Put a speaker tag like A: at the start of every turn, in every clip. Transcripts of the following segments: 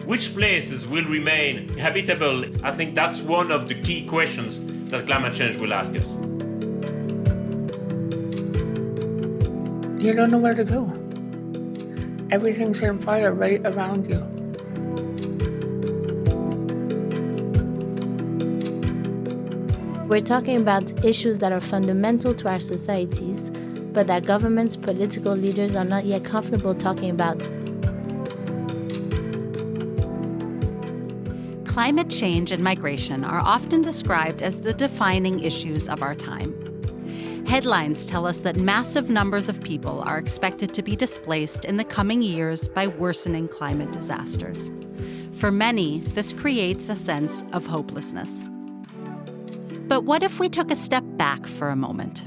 A: which places will remain habitable? I think that's one of the key questions that climate change will ask us.
B: You don't know where to go. Everything's on fire right around you.
C: We're talking about issues that are fundamental to our societies, but that governments, political leaders are not yet comfortable talking about.
D: Climate change and migration are often described as the defining issues of our time. Headlines tell us that massive numbers of people are expected to be displaced in the coming years by worsening climate disasters. For many, this creates a sense of hopelessness. But what if we took a step back for a moment?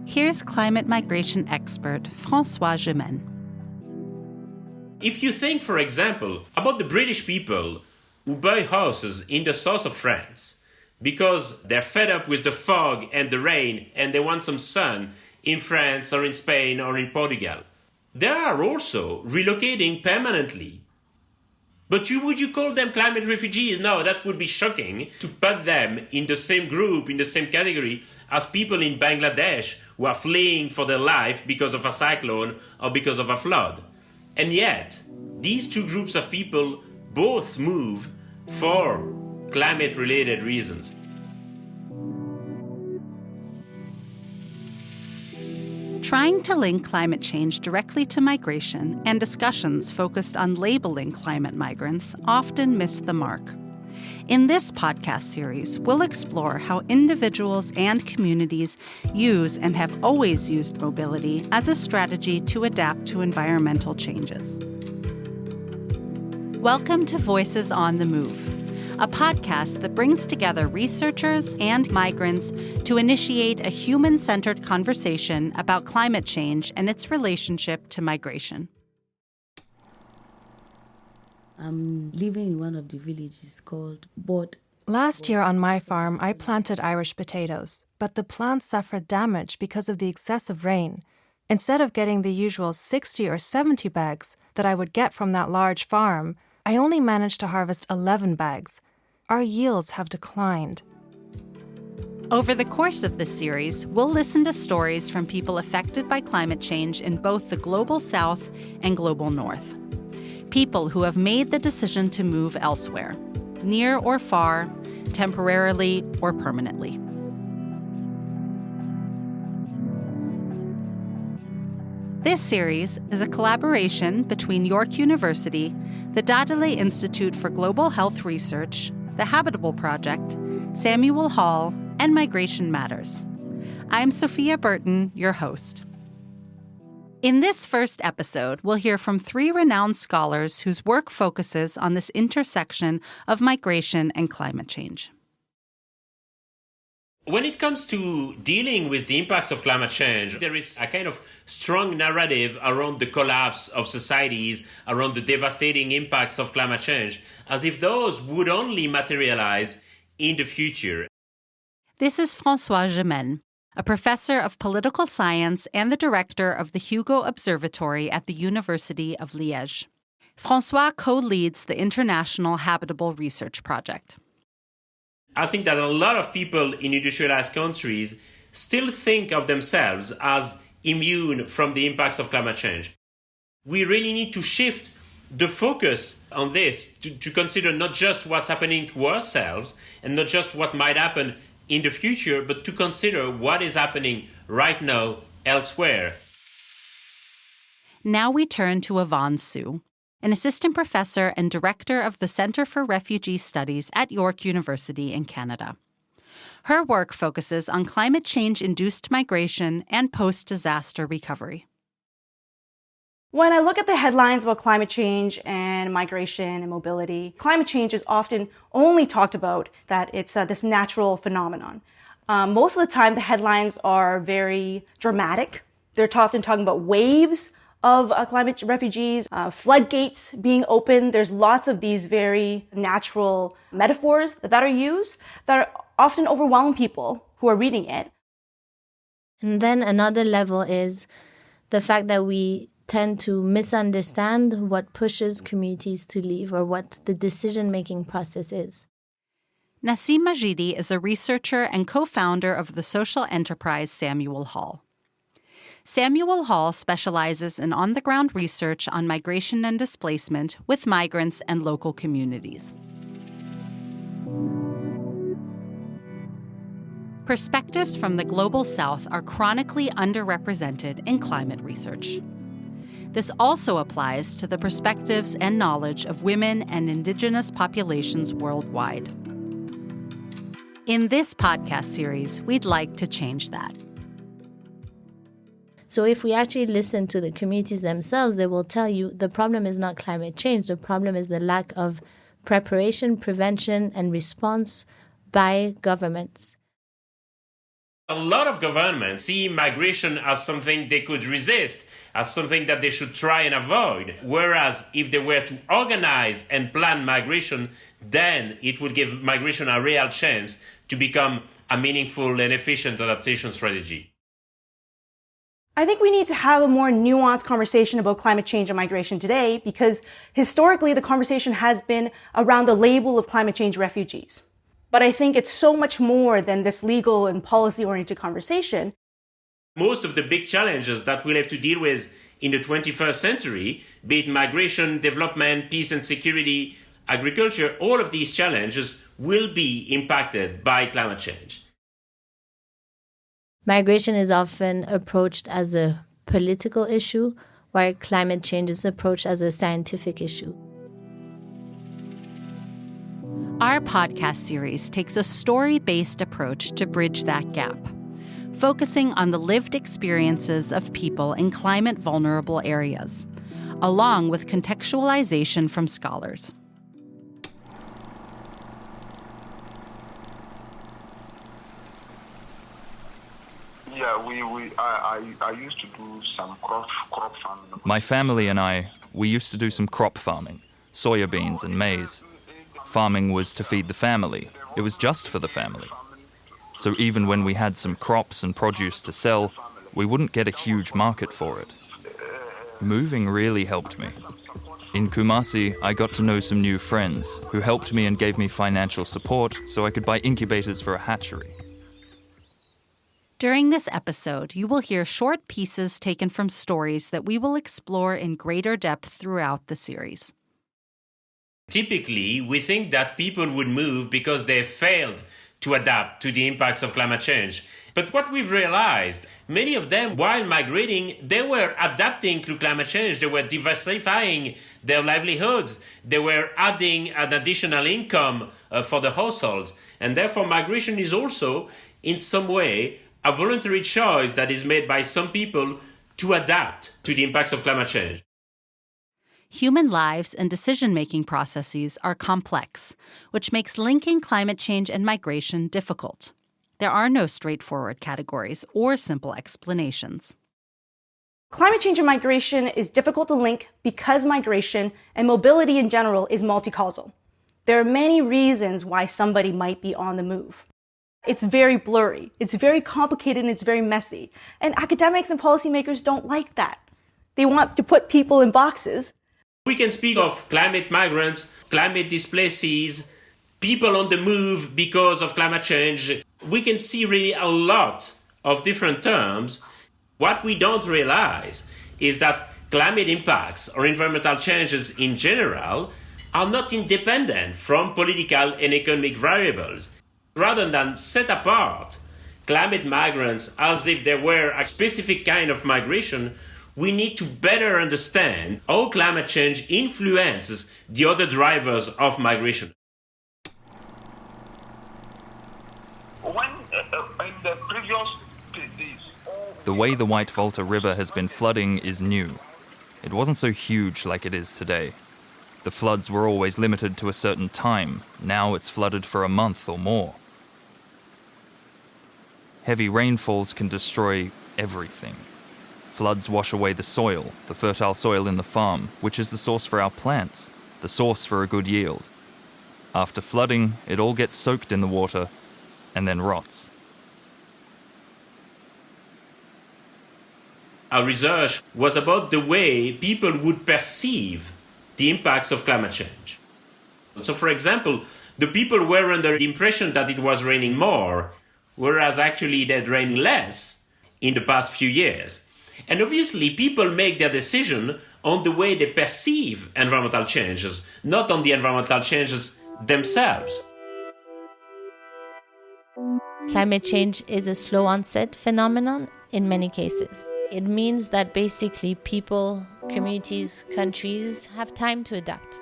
D: Here's climate migration expert François Gemenne.
A: If you think, for example, about the British people who buy houses in the south of France because they're fed up with the fog and the rain and they want some sun in France or in Spain or in Portugal, they are also relocating permanently. But would you call them climate refugees? No, that would be shocking to put them in the same group, in the same category as people in Bangladesh who are fleeing for their life because of a cyclone or because of a flood. And yet, these two groups of people both move for climate-related reasons.
D: Trying to link climate change directly to migration and discussions focused on labeling climate migrants often miss the mark. In this podcast series, we'll explore how individuals and communities use and have always used mobility as a strategy to adapt to environmental changes. Welcome to Voices on the Move, a podcast that brings together researchers and migrants to initiate a human-centered conversation about climate change and its relationship to migration.
E: I'm living in one of the villages called Bod.
F: Last year on my farm, I planted Irish potatoes, but the plants suffered damage because of the excessive rain. Instead of getting the usual 60 or 70 bags that I would get from that large farm, I only managed to harvest 11 bags. Our yields have declined.
D: Over the course of this series, we'll listen to stories from people affected by climate change in both the global south and global north. People who have made the decision to move elsewhere, near or far, temporarily or permanently. This series is a collaboration between York University, the Dadele Institute for Global Health Research, the Habitable Project, Samuel Hall, and Migration Matters. I'm Sophia Burton, your host. In this first episode, we'll hear from three renowned scholars whose work focuses on this intersection of migration and climate change.
A: When it comes to dealing with the impacts of climate change, there is a kind of strong narrative around the collapse of societies, around the devastating impacts of climate change, as if those would only materialize in the future.
D: This is François Gemenne, a professor of political science and the director of the Hugo Observatory at the University of Liège. François co-leads the International Habitable Research Project.
A: I think that a lot of people in industrialized countries still think of themselves as immune from the impacts of climate change. We really need to shift the focus on this to consider not just what's happening to ourselves and not just what might happen in the future, but to consider what is happening right now elsewhere.
D: Now we turn to Yvonne Su, an assistant professor and director of the Center for Refugee Studies at York University in Canada. Her work focuses on climate change-induced migration and post-disaster recovery.
G: When I look at the headlines about climate change and migration and mobility, climate change is often only talked about that it's this natural phenomenon. Most of the time, the headlines are very dramatic. They're often talking about waves of climate refugees, floodgates being opened. There's lots of these very natural metaphors that are used that often overwhelm people who are reading it.
C: And then another level is the fact that we tend to misunderstand what pushes communities to leave or what the decision-making process is.
D: Nassim Majidi is a researcher and co-founder of the social enterprise Samuel Hall. Samuel Hall specializes in on-the-ground research on migration and displacement with migrants and local communities. Perspectives from the Global South are chronically underrepresented in climate research. This also applies to the perspectives and knowledge of women and indigenous populations worldwide. In this podcast series, we'd like to change that.
C: So if we actually listen to the communities themselves, they will tell you the problem is not climate change. The problem is the lack of preparation, prevention, and response by governments.
A: A lot of governments see migration as something they could resist, as something that they should try and avoid. Whereas if they were to organize and plan migration, then it would give migration a real chance to become a meaningful and efficient adaptation strategy.
G: I think we need to have a more nuanced conversation about climate change and migration today because historically the conversation has been around the label of climate change refugees. But I think it's so much more than this legal and policy-oriented conversation.
A: Most of the big challenges that we'll have to deal with in the 21st century, be it migration, development, peace and security, agriculture, all of these challenges will be impacted by climate change.
C: Migration is often approached as a political issue, while climate change is approached as a scientific issue.
D: Our podcast series takes a story-based approach to bridge that gap, focusing on the lived experiences of people in climate-vulnerable areas, along with contextualization from scholars.
H: Yeah, I used to do some crop farming.
I: My family and we used to do some crop farming, soya beans and maize. Farming was to feed the family. It was just for the family. So even when we had some crops and produce to sell, we wouldn't get a huge market for it. Moving really helped me. In Kumasi, I got to know some new friends who helped me and gave me financial support so I could buy incubators for a hatchery.
D: During this episode, you will hear short pieces taken from stories that we will explore in greater depth throughout the series.
A: Typically, we think that people would move because they failed to adapt to the impacts of climate change. But what we've realized, many of them, while migrating, they were adapting to climate change. They were diversifying their livelihoods. They were adding an additional income for the households. And therefore, migration is also, in some way, a voluntary choice that is made by some people to adapt to the impacts of climate change.
D: Human lives and decision-making processes are complex, which makes linking climate change and migration difficult. There are no straightforward categories or simple explanations.
G: Climate change and migration is difficult to link because migration and mobility in general is multi-causal. There are many reasons why somebody might be on the move. It's very blurry, it's very complicated, and it's very messy. And academics and policymakers don't like that. They want to put people in boxes.
A: We can speak of climate migrants, climate displacees, people on the move because of climate change. We can see really a lot of different terms. What we don't realize is that climate impacts or environmental changes in general are not independent from political and economic variables. Rather than set apart climate migrants as if they were a specific kind of migration, we need to better understand how climate change influences the other drivers of migration.
I: The way the White Volta River has been flooding is new. It wasn't so huge like it is today. The floods were always limited to a certain time. Now it's flooded for a month or more. Heavy rainfalls can destroy everything. Floods wash away the soil, the fertile soil in the farm, which is the source for our plants, the source for a good yield. After flooding, it all gets soaked in the water and then rots.
A: Our research was about the way people would perceive the impacts of climate change. So, for example, the people were under the impression that it was raining more, whereas actually it had rained less in the past few years. And obviously, people make their decision on the way they perceive environmental changes, not on the environmental changes themselves.
C: Climate change is a slow onset phenomenon in many cases. It means that basically people, communities, countries have time to adapt.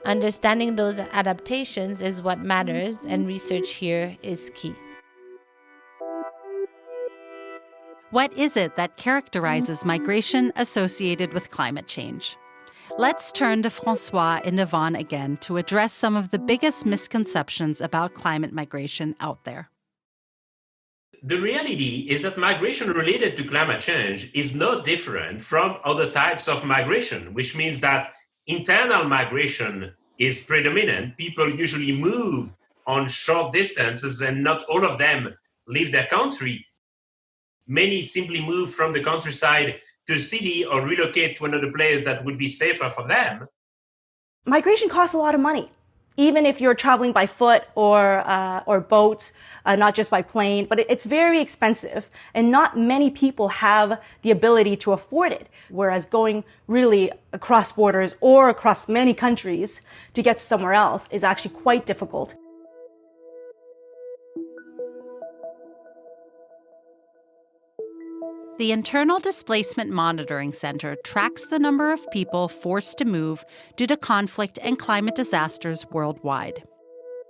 C: Understanding those adaptations is what matters, and research here is key.
D: What is it that characterizes migration associated with climate change? Let's turn to François and Yvonne again to address some of the biggest misconceptions about climate migration out there.
A: The reality is that migration related to climate change is no different from other types of migration, which means that internal migration is predominant. People usually move on short distances, and not all of them leave their country. Many simply move from the countryside to the city or relocate to another place that would be safer for them.
G: Migration costs a lot of money, even if you're traveling by foot or boat, not just by plane. But it's very expensive, and not many people have the ability to afford it. Whereas going really across borders or across many countries to get somewhere else is actually quite difficult.
D: The Internal Displacement Monitoring Center tracks the number of people forced to move due to conflict and climate disasters worldwide.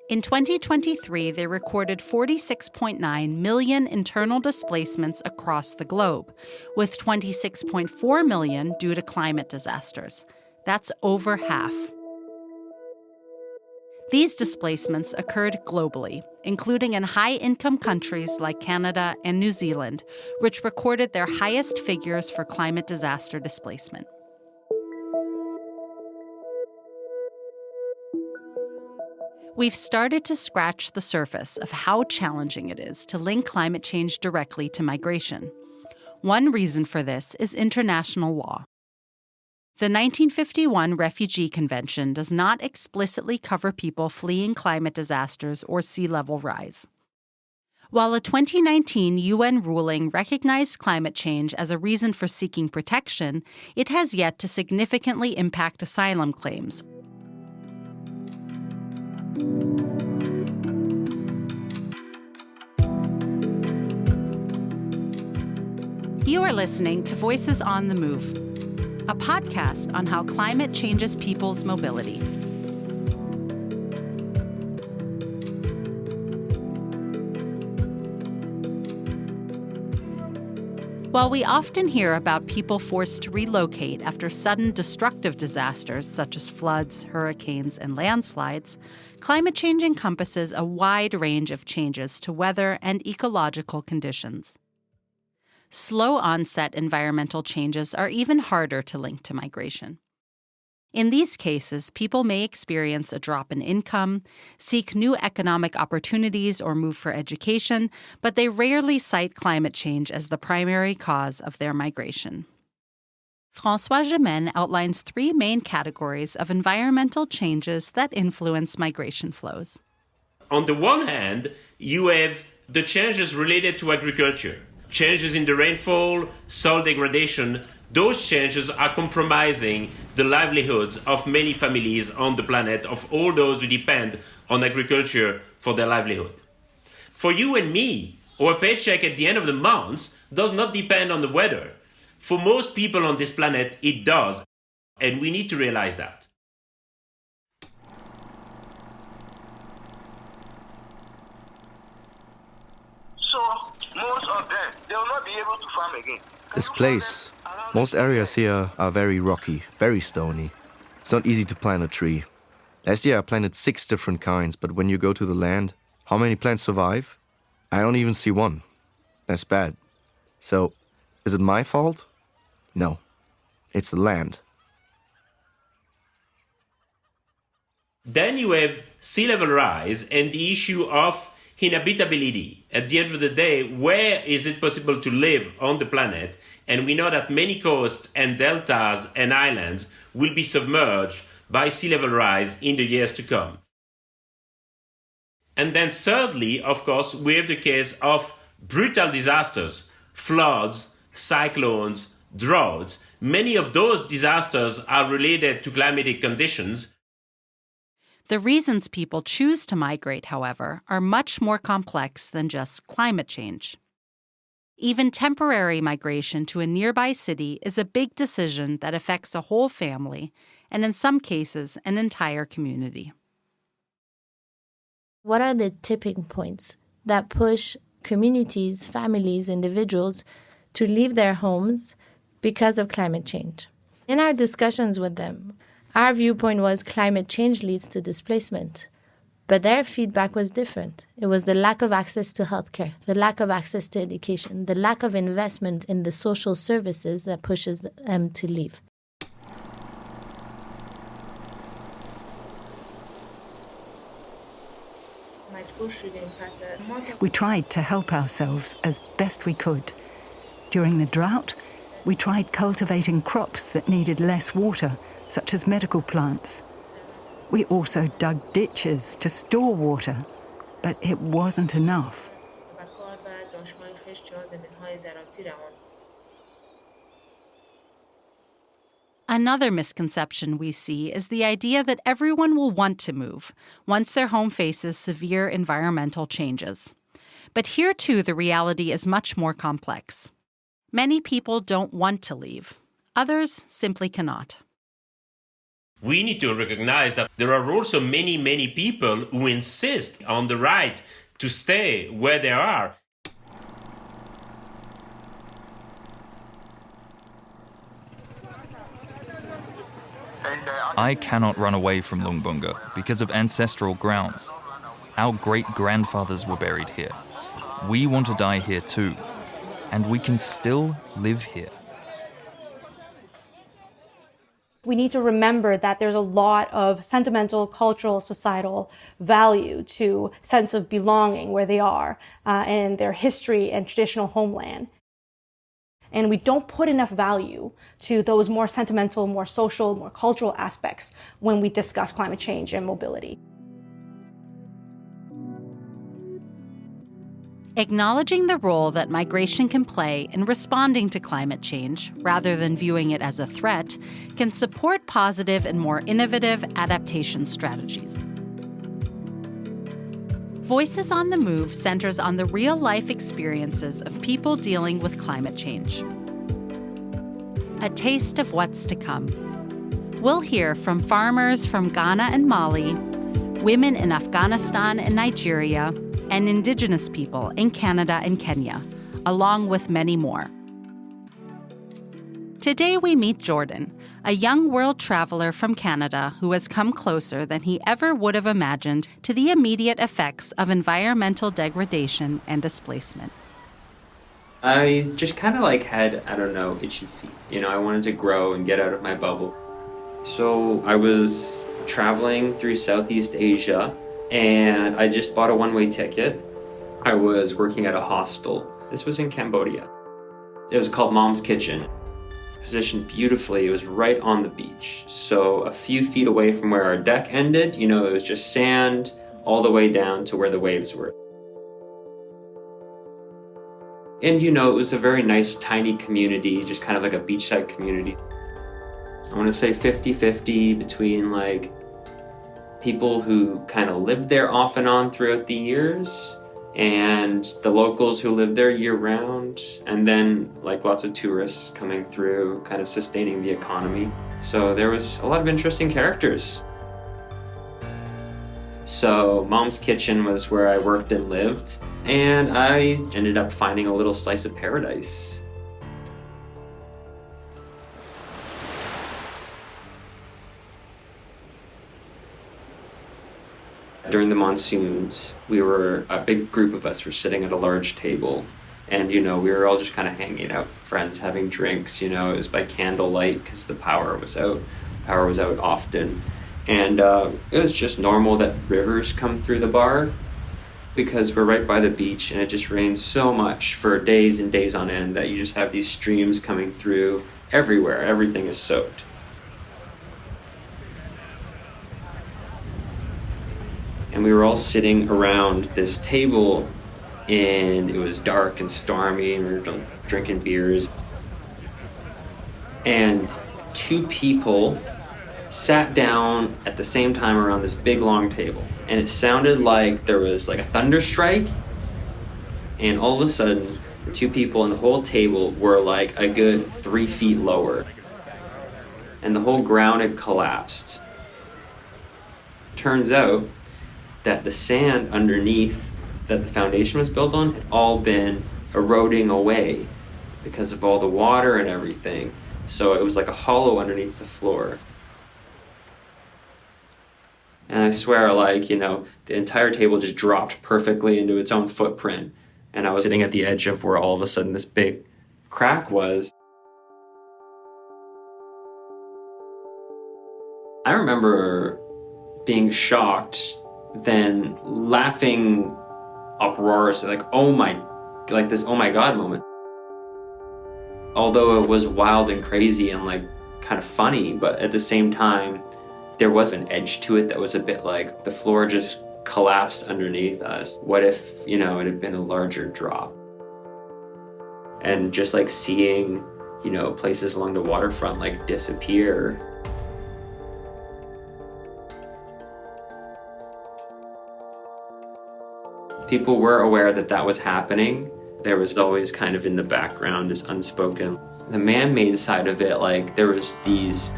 D: In 2023, they recorded 46.9 million internal displacements across the globe, with 26.4 million due to climate disasters. That's over half. These displacements occurred globally, including in high-income countries like Canada and New Zealand, which recorded their highest figures for climate disaster displacement. We've started to scratch the surface of how challenging it is to link climate change directly to migration. One reason for this is international law. The 1951 Refugee Convention does not explicitly cover people fleeing climate disasters or sea level rise. While a 2019 UN ruling recognized climate change as a reason for seeking protection, it has yet to significantly impact asylum claims. You are listening to Voices on the Move, a podcast on how climate changes people's mobility. While we often hear about people forced to relocate after sudden destructive disasters such as floods, hurricanes, and landslides, climate change encompasses a wide range of changes to weather and ecological conditions. Slow-onset environmental changes are even harder to link to migration. In these cases, people may experience a drop in income, seek new economic opportunities, or move for education, but they rarely cite climate change as the primary cause of their migration. François Gemenne outlines three main categories of environmental changes that influence migration flows.
A: On the one hand, you have the changes related to agriculture. Changes in the rainfall, soil degradation, those changes are compromising the livelihoods of many families on the planet, of all those who depend on agriculture for their livelihood. For you and me, our paycheck at the end of the month does not depend on the weather. For most people on this planet, it does, and we need to realize that.
H: Most of them, they will not be able to farm again.
J: This place, most areas here are very rocky, very stony. It's not easy to plant a tree. Last year I planted 6 different kinds, but when you go to the land, how many plants survive? I don't even see one. That's bad. So, is it my fault? No. It's the land.
A: Then you have sea level rise and the issue of inhabitability. at the end of the day, where is it possible to live on the planet? And we know that many coasts and deltas and islands will be submerged by sea level rise in the years to come. And then thirdly, of course, we have the case of brutal disasters, floods, cyclones, droughts. Many of those disasters are related to climatic conditions.
D: The reasons people choose to migrate, however, are much more complex than just climate change. Even temporary migration to a nearby city is a big decision that affects a whole family, and in some cases, an entire community.
C: What are the tipping points that push communities, families, individuals to leave their homes because of climate change? In our discussions with them, our viewpoint was climate change leads to displacement. But their feedback was different. It was the lack of access to healthcare, the lack of access to education, the lack of investment in the social services that pushes them to leave.
K: We tried to help ourselves as best we could. During the drought, we tried cultivating crops that needed less water, such as medical plants. We also dug ditches to store water, but it wasn't enough.
D: Another misconception we see is the idea that everyone will want to move once their home faces severe environmental changes. But here, too, the reality is much more complex. Many people don't want to leave. Others simply cannot.
A: We need to recognize that there are also many, many people who insist on the right to stay where they are.
I: I cannot run away from Lungbunga because of ancestral grounds. Our great-grandfathers were buried here. We want to die here too, and we can still live here.
G: We need to remember that there's a lot of sentimental, cultural, societal value to sense of belonging where they are and their history and traditional homeland. And we don't put enough value to those more sentimental, more social, more cultural aspects when we discuss climate change and mobility.
D: Acknowledging the role that migration can play in responding to climate change, rather than viewing it as a threat, can support positive and more innovative adaptation strategies. Voices on the Move centers on the real-life experiences of people dealing with climate change. A taste of what's to come. We'll hear from farmers from Ghana and Mali, women in Afghanistan and Nigeria, and Indigenous people in Canada and Kenya, along with many more. Today we meet Jordan, a young world traveler from Canada who has come closer than he ever would have imagined to the immediate effects of environmental degradation and displacement.
L: I just kind of had, itchy feet. I wanted to grow and get out of my bubble. So I was traveling through Southeast Asia, and I just bought a one-way ticket. I was working at a hostel. This was in Cambodia. It was called Mom's Kitchen. Positioned beautifully, it was right on the beach. So a few feet away from where our deck ended, it was just sand all the way down to where the waves were. And it was a very nice tiny community, just kind of like a beachside community. I want to say 50-50 between people who kind of lived there off and on throughout the years and the locals who lived there year round, and then lots of tourists coming through, kind of sustaining the economy. So there was a lot of interesting characters. So Mom's Kitchen was where I worked and lived, and I ended up finding a little slice of paradise. During the monsoons, a big group of us were sitting at a large table, and we were all just kind of hanging out, friends having drinks. It was by candlelight because the power was out. Power was out often, and it was just normal that rivers come through the bar. because we're right by the beach and it just rains so much for days and days on end that you just have these streams coming through everywhere. Everything is soaked. And we were all sitting around this table, and it was dark and stormy, and we were drinking beers. And two people sat down at the same time around this big long table. And it sounded like there was like a thunder strike. And all of a sudden, the two people and the whole table were like a good 3 feet lower. And the whole ground had collapsed. Turns out that the sand underneath that the foundation was built on had all been eroding away because of all the water and everything. So it was like a hollow underneath the floor. And I swear, like, you know, the entire table just dropped perfectly into its own footprint. And I was sitting at the edge of where all of a sudden this big crack was. I remember being shocked, then laughing uproariously, like, this oh my God moment. Although it was wild and crazy and like kind of funny, but at the same time, there was an edge to it that was a bit like the floor just collapsed underneath us. What if, you know, it had been a larger drop? And just like seeing, you know, places along the waterfront like disappear. People were aware that that was happening. There was always kind of in the background this unspoken. The man-made side of it, like there was these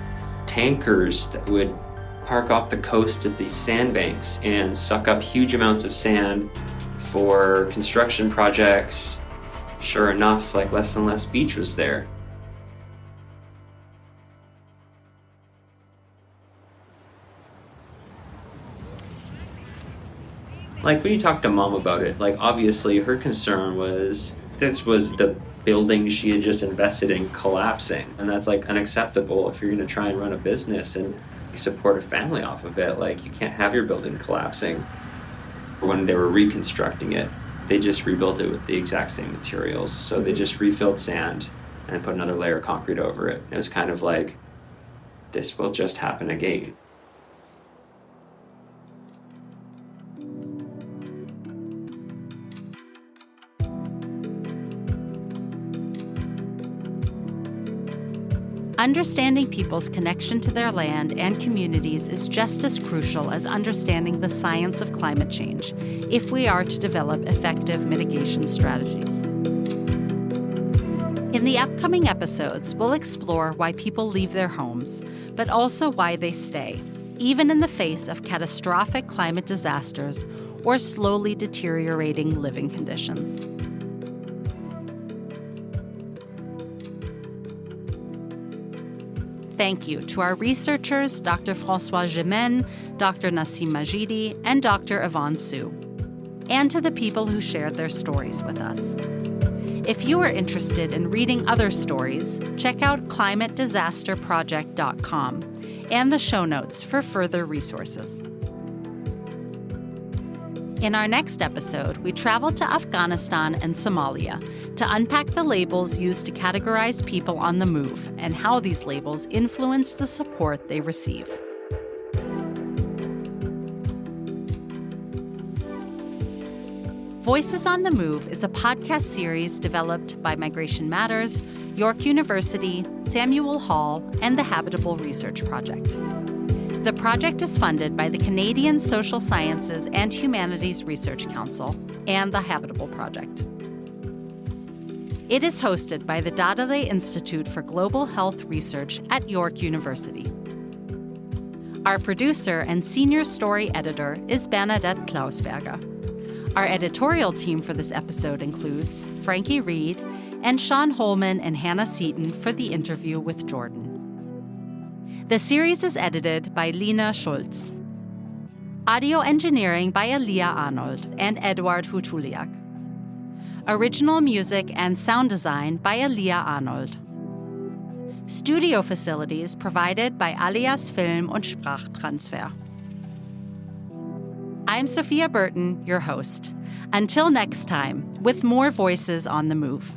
L: tankers that would park off the coast of these sandbanks and suck up huge amounts of sand for construction projects. Sure enough, like less and less beach was there. Like when you talk to Mom about it, like obviously her concern was this was the building she had just invested in collapsing. And that's like unacceptable if you're gonna try and run a business and support a family off of it. Like you can't have your building collapsing. When they were reconstructing it, they just rebuilt it with the exact same materials. So they just refilled sand and put another layer of concrete over it. It was kind of like, this will just happen again.
D: Understanding people's connection to their land and communities is just as crucial as understanding the science of climate change if we are to develop effective mitigation strategies. In the upcoming episodes, we'll explore why people leave their homes, but also why they stay, even in the face of catastrophic climate disasters or slowly deteriorating living conditions. Thank you to our researchers, Dr. François Gemenne, Dr. Nassim Majidi, and Dr. Yvonne Su, and to the people who shared their stories with us. If you are interested in reading other stories, check out climatedisasterproject.com and the show notes for further resources. In our next episode, we travel to Afghanistan and Somalia to unpack the labels used to categorize people on the move and how these labels influence the support they receive. Voices on the Move is a podcast series developed by Migration Matters, York University, Samuel Hall, and the Habitable Research Project. The project is funded by the Canadian Social Sciences and Humanities Research Council and the Habitable Project. It is hosted by the Dadele Institute for Global Health Research at York University. Our producer and senior story editor is Bernadette Klausberger. Our editorial team for this episode includes Frankie Reed and Sean Holman and Hannah Seaton for the interview with Jordan. The series is edited by Lina Schulz. Audio engineering by Elia Arnold and Edward Hutuliak. Original music and sound design by Elia Arnold. Studio facilities provided by Alias Film und Sprachtransfer. I'm Sophia Burton, your host. Until next time, with more voices on the move.